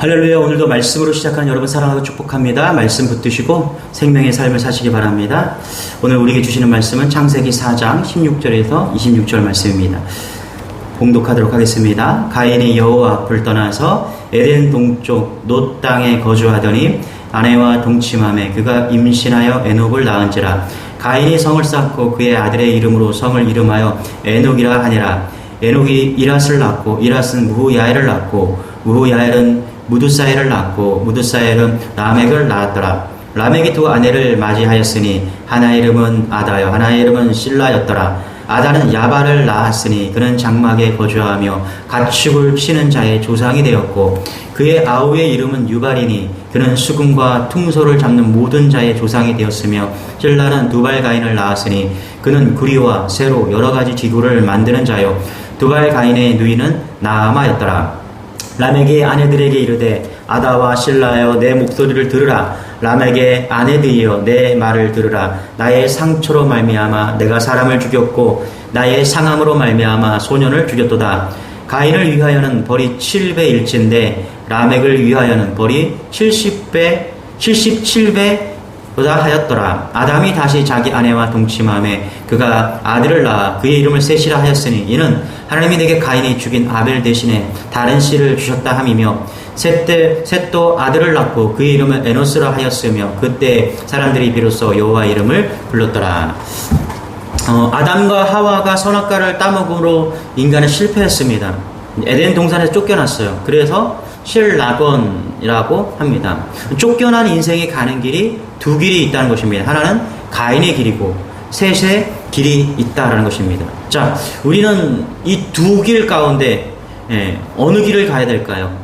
할렐루야. 오늘도 말씀으로 시작하는 여러분 사랑하고 축복합니다. 말씀 붙드시고 생명의 삶을 사시기 바랍니다. 오늘 우리에게 주시는 말씀은 창세기 4장 16절에서 26절 말씀입니다. 봉독하도록 하겠습니다. 가인이 여호와 앞을 떠나서 에덴 동쪽 놋 땅에 거주하더니 아내와 동침하매 그가 임신하여 에녹을 낳은지라. 가인이 성을 쌓고 그의 아들의 이름으로 성을 이름하여 에녹이라 하니라. 에녹이 이랏을 낳고 이랏은 무후야엘을 낳고 무후야엘은 무두사엘을 낳고 무두사엘은 라멕을 낳았더라. 라멕이 두 아내를 맞이하였으니 하나의 이름은 아다요 하나의 이름은 실라였더라. 아다는 야발을 낳았으니 그는 장막에 거주하며 가축을 치는 자의 조상이 되었고 그의 아우의 이름은 유발이니 그는 수금과 퉁소를 잡는 모든 자의 조상이 되었으며 실라는 두발 가인을 낳았으니 그는 구리와 새로 여러 가지 기구를 만드는 자요 두발 가인의 누이는 나아마였더라. 라멕의 아내들에게 이르되 아다와 실라여 내 목소리를 들으라. 라멕의 아내들이여 내 말을 들으라. 나의 상처로 말미암아 내가 사람을 죽였고 나의 상함으로 말미암아 소년을 죽였도다. 가인을 위하여는 벌이 7배일진데 라멕을 위하여는 벌이 77배 보다 하였더라. 아담이 다시 자기 아내와 동침하매 그가 아들을 낳아 그의 이름을 셋이라 하였으니 이는 하나님이 내게 가인이 죽인 아벨 대신에 다른 씨를 주셨다 함이며 셋도 아들을 낳고 그의 이름을 에노스라 하였으며 그때 사람들이 비로소 여호와 이름을 불렀더라. 아담과 하와가 선악과를 따먹음으로 인간은 실패했습니다. 에덴 동산에서 쫓겨났어요. 그래서 실라곤이라고 합니다. 쫓겨난 인생이 가는 길이 두 길이 있다는 것입니다. 하나는 가인의 길이고 셋의 길이 있다라는 것입니다. 자, 우리는 이 두 길 가운데 어느 길을 가야 될까요?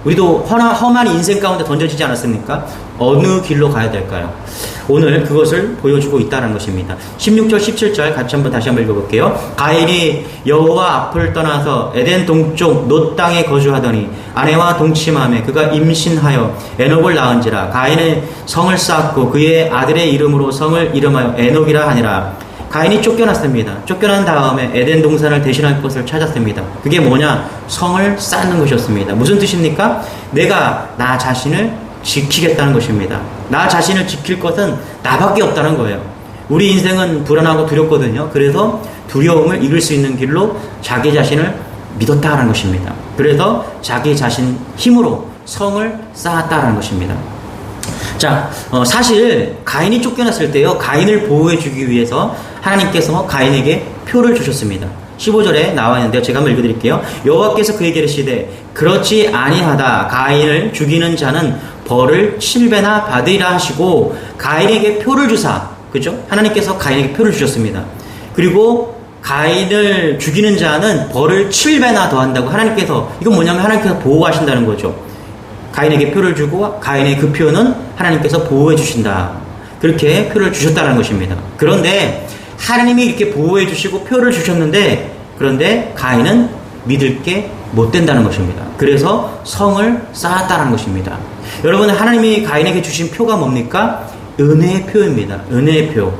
우리도 험한 인생 가운데 던져지지 않았습니까? 어느 길로 가야 될까요? 오늘 그것을 보여주고 있다는 것입니다. 16절 17절 같이 다시 한번 읽어볼게요. 가인이 여호와 앞을 떠나서 에덴 동쪽 놋 땅에 거주하더니 아내와 동침하며 그가 임신하여 에녹을 낳은지라. 가인은 성을 쌓고 그의 아들의 이름으로 성을 이름하여 에녹이라 하니라. 가인이 쫓겨났습니다. 쫓겨난 다음에 에덴 동산을 대신할 것을 찾았습니다. 그게 뭐냐? 성을 쌓는 것이었습니다. 무슨 뜻입니까? 내가 나 자신을 지키겠다는 것입니다. 나 자신을 지킬 것은 나밖에 없다는 거예요. 우리 인생은 불안하고 두렵거든요. 그래서 두려움을 이길 수 있는 길로 자기 자신을 믿었다는 것입니다. 그래서 자기 자신 힘으로 성을 쌓았다는 것입니다. 자, 사실 가인이 쫓겨났을 때요, 가인을 보호해주기 위해서 하나님께서 가인에게 표를 주셨습니다. 15절에 나와 있는데요, 제가 한번 읽어드릴게요. 여호와께서 그에게 이르시되 그렇지 아니하다. 가인을 죽이는 자는 벌을 7배나 받으리라 하시고 가인에게 표를 주사, 그죠? 하나님께서 가인에게 표를 주셨습니다. 그리고 가인을 죽이는 자는 벌을 7배나 더한다고 하나님께서, 이건 뭐냐면 하나님께서 보호하신다는 거죠. 가인에게 표를 주고 가인의 그 표는 하나님께서 보호해 주신다. 그렇게 표를 주셨다는 것입니다. 그런데 하나님이 이렇게 보호해 주시고 표를 주셨는데, 그런데 가인은 믿을 게 못 된다는 것입니다. 그래서 성을 쌓았다는 것입니다. 여러분, 하나님이 가인에게 주신 표가 뭡니까? 은혜의 표입니다. 은혜의 표.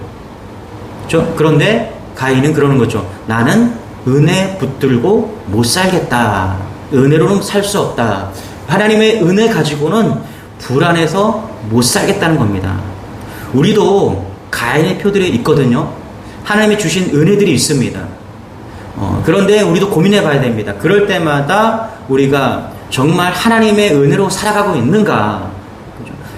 그렇죠? 그런데 가인은 그러는 거죠. 나는 은혜 붙들고 못 살겠다. 은혜로는 살 수 없다. 하나님의 은혜 가지고는 불안해서 못 살겠다는 겁니다. 우리도 가인의 표들이 있거든요. 하나님이 주신 은혜들이 있습니다. 그런데 우리도 고민해 봐야 됩니다. 그럴 때마다 우리가 정말 하나님의 은혜로 살아가고 있는가?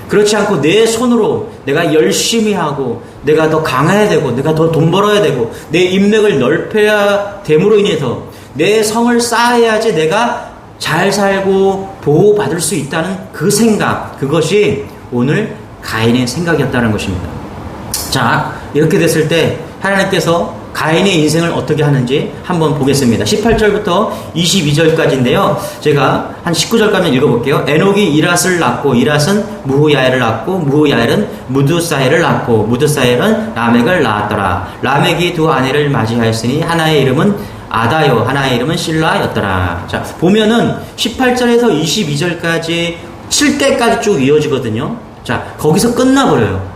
그렇지 않고 내 손으로 내가 열심히 하고 내가 더 강해야 되고 내가 더 돈 벌어야 되고 내 인맥을 넓혀야 됨으로 인해서 내 성을 쌓아야지 내가 잘 살고 보호받을 수 있다는 그 생각, 그것이 오늘 가인의 생각이었다는 것입니다. 자, 이렇게 됐을 때 하나님께서 가인의 인생을 어떻게 하는지 한번 보겠습니다. 18절부터 22절까지인데요. 제가 한 19절까지 읽어볼게요. 에녹이 이랏을 낳고 이랏은 무후야엘을 낳고 무후야엘은 무두사엘을 낳고 무두사엘은 라멕을 낳았더라. 라멕이 두 아내를 맞이하였으니 하나의 이름은 아다요 하나의 이름은 실라였더라. 자, 보면은 18절에서 22절까지 7대까지 쭉 이어지거든요. 자, 거기서 끝나버려요.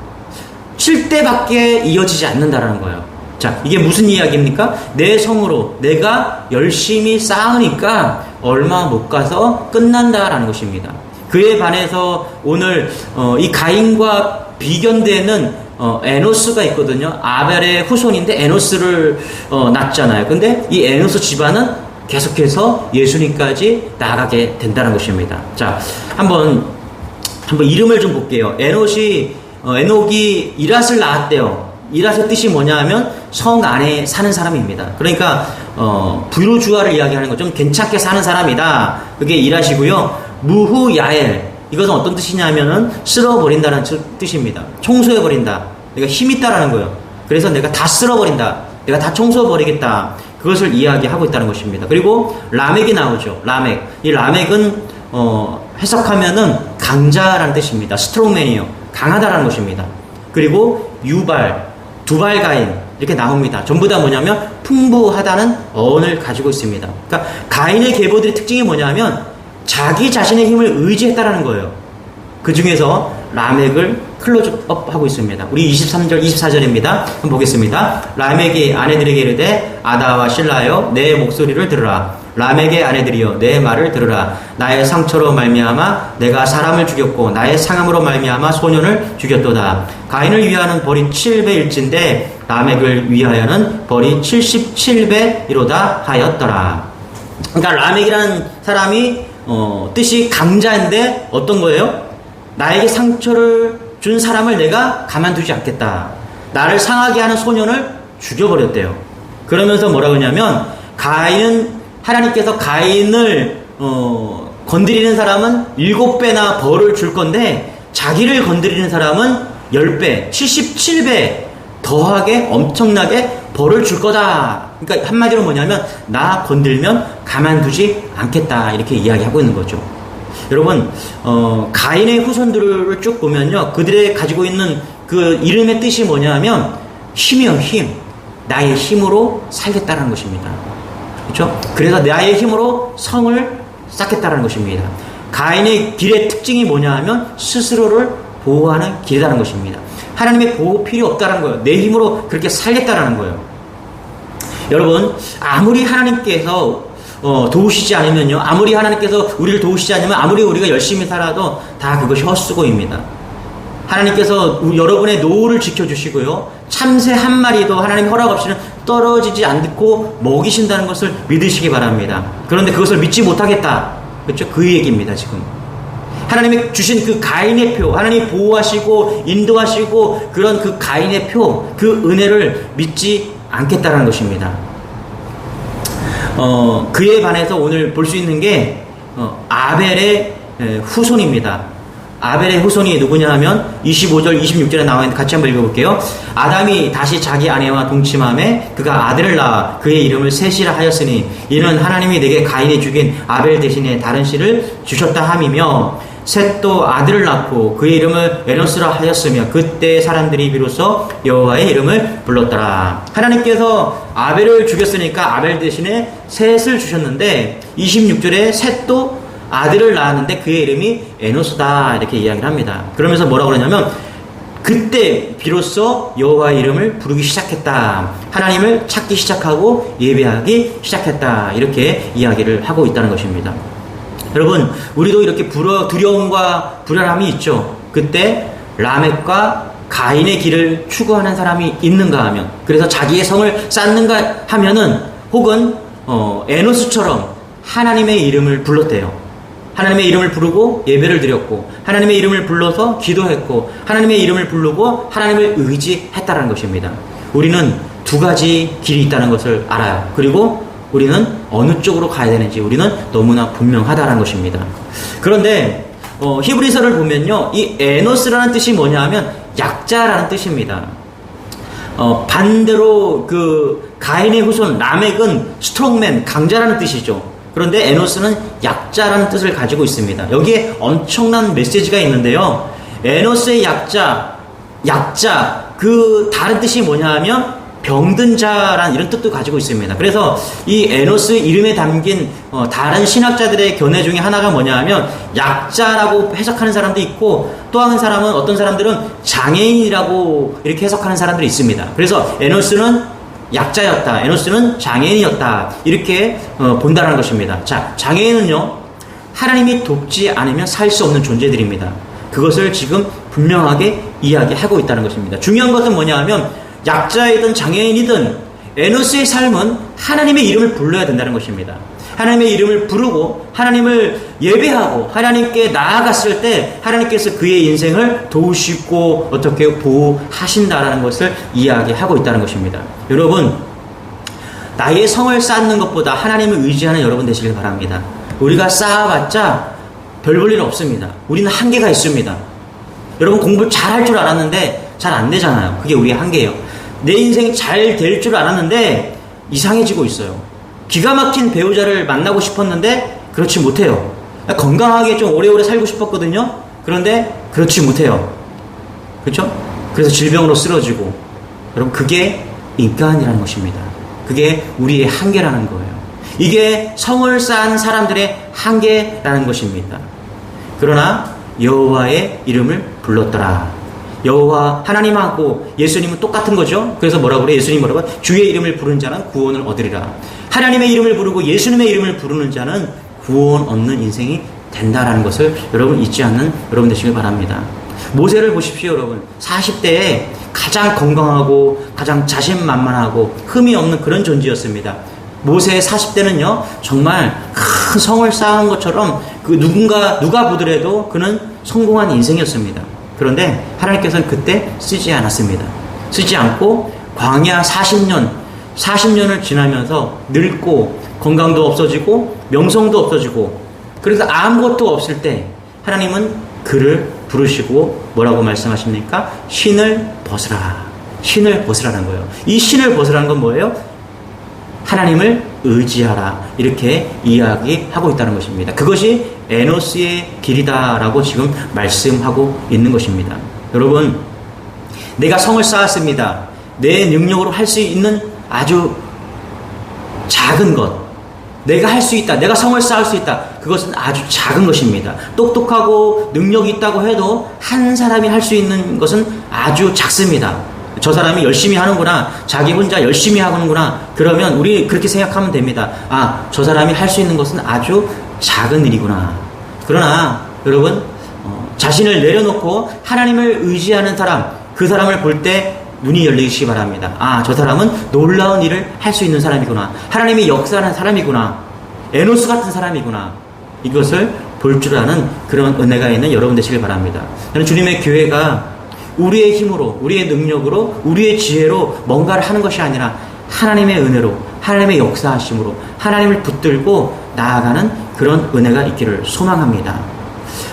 7대밖에 이어지지 않는다라는 거예요. 자, 이게 무슨 이야기입니까? 내 성으로 내가 열심히 쌓으니까 얼마 못 가서 끝난다라는 것입니다. 그에 반해서 오늘 이 가인과 비견되는 에노스가 있거든요. 아벨의 후손인데 에노스를 낳잖아요. 근데 이 에노스 집안은 계속해서 예수님까지 나아가게 된다는 것입니다. 자, 한번 이름을 좀 볼게요. 에녹이 이랏을 낳았대요. 이랏의 뜻이 뭐냐 하면 성 안에 사는 사람입니다. 그러니까 부르주아를 이야기하는 거 좀 괜찮게 사는 사람이다. 그게 이랏이고요. 무후야엘, 이것은 어떤 뜻이냐면은 쓸어버린다는 뜻입니다. 청소해버린다. 내가 힘 있다라는 거예요. 그래서 내가 다 쓸어버린다. 내가 다 청소해버리겠다. 그것을 이야기하고 있다는 것입니다. 그리고 라멕이 나오죠. 라멕. 이 라멕은 해석하면은 강자라는 뜻입니다. 스트롱맨이요. 강하다라는 것입니다. 그리고 유발, 두발가인 이렇게 나옵니다. 전부 다 뭐냐면 풍부하다는 어원을 가지고 있습니다. 그러니까 가인의 계보들의 특징이 뭐냐면 자기 자신의 힘을 의지했다라는 거예요. 그 중에서 라멕을 클로즈업 하고 있습니다. 우리 23절, 24절입니다. 한번 보겠습니다. 라멕이 아내들에게 이르되 아다와 실라여 내 목소리를 들으라. 라멕의 아내들이여 내 말을 들으라. 나의 상처로 말미암아 내가 사람을 죽였고 나의 상함으로 말미암아 소년을 죽였도다. 가인을 위하여는 벌이 7배일진데 라멕을 위하여는 벌이 77배이로다 하였더라. 그러니까 라멕이라는 사람이 뜻이 강자인데 어떤 거예요? 나에게 상처를 준 사람을 내가 가만두지 않겠다. 나를 상하게 하는 소년을 죽여버렸대요. 그러면서 뭐라고 하냐면 하나님께서 가인을 건드리는 사람은 7배나 벌을 줄 건데 자기를 건드리는 사람은 10배, 77배 더하게 엄청나게 벌을 줄 거다. 그러니까 한마디로 뭐냐면 나 건들면 가만두지 않겠다. 이렇게 이야기하고 있는 거죠. 여러분, 가인의 후손들을 쭉 보면요, 그들의 가지고 있는 그 이름의 뜻이 뭐냐면 힘이요, 힘. 나의 힘으로 살겠다는 것입니다. 그렇죠? 그래서 나의 힘으로 성을 쌓겠다는 것입니다. 가인의 길의 특징이 뭐냐 하면 스스로를 보호하는 길이라는 것입니다. 하나님의 보호 필요 없다는 거예요. 내 힘으로 그렇게 살겠다는 거예요. 여러분, 아무리 하나님께서 도우시지 않으면요, 아무리 하나님께서 우리를 도우시지 않으면 아무리 우리가 열심히 살아도 다 그것이 헛수고입니다. 하나님께서 여러분의 노후를 지켜주시고요, 참새 한 마리도 하나님 허락 없이는 떨어지지 않고 먹이신다는 것을 믿으시기 바랍니다. 그런데 그것을 믿지 못하겠다. 그렇죠? 그 얘기입니다, 지금. 하나님이 주신 그 가인의 표, 하나님이 보호하시고 인도하시고 그런 그 가인의 표, 그 은혜를 믿지 않겠다는 것입니다. 그에 반해서 오늘 볼 수 있는 게 아벨의 후손입니다. 아벨의 후손이 누구냐 하면 25절 26절에 나와 있는데 같이 한번 읽어볼게요. 아담이 다시 자기 아내와 동침함에 그가 아들을 낳아 그의 이름을 셋이라 하였으니 이는 하나님이 내게 가인이 죽인 아벨 대신에 다른 씨를 주셨다 함이며, 셋도 아들을 낳고 그의 이름을 에노스라 하였으며 그때 사람들이 비로소 여호와의 이름을 불렀더라. 하나님께서 아벨을 죽였으니까 아벨 대신에 셋을 주셨는데 26절에 셋도 아들을 낳았는데 그의 이름이 에노스다 이렇게 이야기를 합니다. 그러면서 뭐라고 그러냐면 그때 비로소 여호와의 이름을 부르기 시작했다. 하나님을 찾기 시작하고 예배하기 시작했다. 이렇게 이야기를 하고 있다는 것입니다. 여러분, 우리도 이렇게 두려움과 불안함이 있죠. 그때 라멕과 가인의 길을 추구하는 사람이 있는가 하면, 그래서 자기의 성을 쌓는가 하면은, 혹은 에노스처럼 하나님의 이름을 불렀대요. 하나님의 이름을 부르고 예배를 드렸고, 하나님의 이름을 불러서 기도했고, 하나님의 이름을 부르고 하나님을 의지했다는 것입니다. 우리는 두 가지 길이 있다는 것을 알아요. 그리고 우리는 어느 쪽으로 가야 되는지 우리는 너무나 분명하다는 것입니다. 그런데 히브리서를 보면요, 이 에노스라는 뜻이 뭐냐 하면 약자라는 뜻입니다. 반대로 그 가인의 후손 라멕은 스트롱맨, 강자라는 뜻이죠. 그런데 에노스는 약자라는 뜻을 가지고 있습니다. 여기에 엄청난 메시지가 있는데요, 에노스의 약자, 그 다른 뜻이 뭐냐 하면 병든 자란 이런 뜻도 가지고 있습니다. 그래서 이 에노스 이름에 담긴 다른 신학자들의 견해 중에 하나가 뭐냐 하면 약자라고 해석하는 사람도 있고, 또 한 사람은, 어떤 사람들은 장애인이라고 이렇게 해석하는 사람들이 있습니다. 그래서 에노스는 약자였다, 에노스는 장애인이었다, 이렇게 본다는 것입니다. 자, 장애인은요, 하나님이 돕지 않으면 살 수 없는 존재들입니다. 그것을 지금 분명하게 이야기하고 있다는 것입니다. 중요한 것은 뭐냐 하면 약자이든 장애인이든 에노스의 삶은 하나님의 이름을 불러야 된다는 것입니다. 하나님의 이름을 부르고 하나님을 예배하고 하나님께 나아갔을 때 하나님께서 그의 인생을 도우시고 어떻게 보호하신다라는 것을 이야기하고 있다는 것입니다. 여러분, 나의 성을 쌓는 것보다 하나님을 의지하는 여러분 되시길 바랍니다. 우리가 쌓아봤자 별 볼 일 없습니다. 우리는 한계가 있습니다. 여러분, 공부 잘할 줄 알았는데 잘 안 되잖아요. 그게 우리의 한계예요. 내 인생이 잘 될 줄 알았는데 이상해지고 있어요. 기가 막힌 배우자를 만나고 싶었는데 그렇지 못해요. 건강하게 좀 오래오래 살고 싶었거든요. 그런데 그렇지 못해요. 그렇죠? 그래서 질병으로 쓰러지고. 여러분, 그게 인간이라는 것입니다. 그게 우리의 한계라는 거예요. 이게 성을 쌓은 사람들의 한계라는 것입니다. 그러나 여호와의 이름을 불렀더라. 여호와 하나님하고 예수님은 똑같은 거죠. 그래서 뭐라고 그래? 예수님 뭐라고? 주의 이름을 부르는 자는 구원을 얻으리라. 하나님의 이름을 부르고 예수님의 이름을 부르는 자는 구원 얻는 인생이 된다라는 것을 여러분 잊지 않는 여러분 되시길 바랍니다. 모세를 보십시오, 여러분. 40대에 가장 건강하고 가장 자신만만하고 흠이 없는 그런 존재였습니다. 모세의 40대는요, 정말 큰 성을 쌓은 것처럼 누가 보더라도 그는 성공한 인생이었습니다. 그런데 하나님께서는 그때 쓰지 않았습니다. 쓰지 않고 광야 40년을 지나면서 늙고 건강도 없어지고 명성도 없어지고 그래서 아무것도 없을 때 하나님은 그를 부르시고 뭐라고 말씀하십니까? 신을 벗으라. 신을 벗으라는 거예요. 이 신을 벗으라는 건 뭐예요? 하나님을 의지하라. 이렇게 이야기하고 있다는 것입니다. 그것이 에노스의 길이다라고 지금 말씀하고 있는 것입니다. 여러분, 내가 성을 쌓았습니다. 내 능력으로 할 수 있는 아주 작은 것, 내가 할 수 있다, 내가 성을 쌓을 수 있다, 그것은 아주 작은 것입니다. 똑똑하고 능력이 있다고 해도 한 사람이 할 수 있는 것은 아주 작습니다. 저 사람이 열심히 하는구나, 자기 혼자 열심히 하는구나, 그러면 우리 그렇게 생각하면 됩니다. 아, 저 사람이 할 수 있는 것은 아주 작은 일이구나. 그러나 여러분, 자신을 내려놓고 하나님을 의지하는 사람, 그 사람을 볼 때 눈이 열리시기 바랍니다. 아, 저 사람은 놀라운 일을 할 수 있는 사람이구나. 하나님이 역사하는 사람이구나. 에노스 같은 사람이구나. 이것을 볼 줄 아는 그런 은혜가 있는 여러분 되시길 바랍니다. 저는 주님의 교회가 우리의 힘으로, 우리의 능력으로, 우리의 지혜로 뭔가를 하는 것이 아니라 하나님의 은혜로, 하나님의 역사하심으로 하나님을 붙들고 나아가는 그런 은혜가 있기를 소망합니다.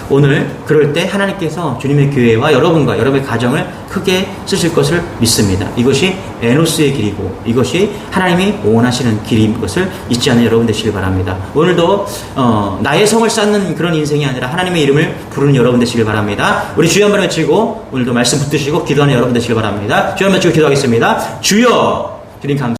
오늘 그럴 때 하나님께서 주님의 교회와 여러분과 여러분의 가정을 크게 쓰실 것을 믿습니다. 이것이 에노스의 길이고 이것이 하나님이 원하시는 길인 것을 잊지 않는 여러분 되시길 바랍니다. 오늘도 나의 성을 쌓는 그런 인생이 아니라 하나님의 이름을 부르는 여러분 되시길 바랍니다. 우리 주여 한번 외치고 오늘도 말씀 붙드시고 기도하는 여러분 되시길 바랍니다. 주여 한번 외치고 기도하겠습니다. 주여, 주님 감사합니다.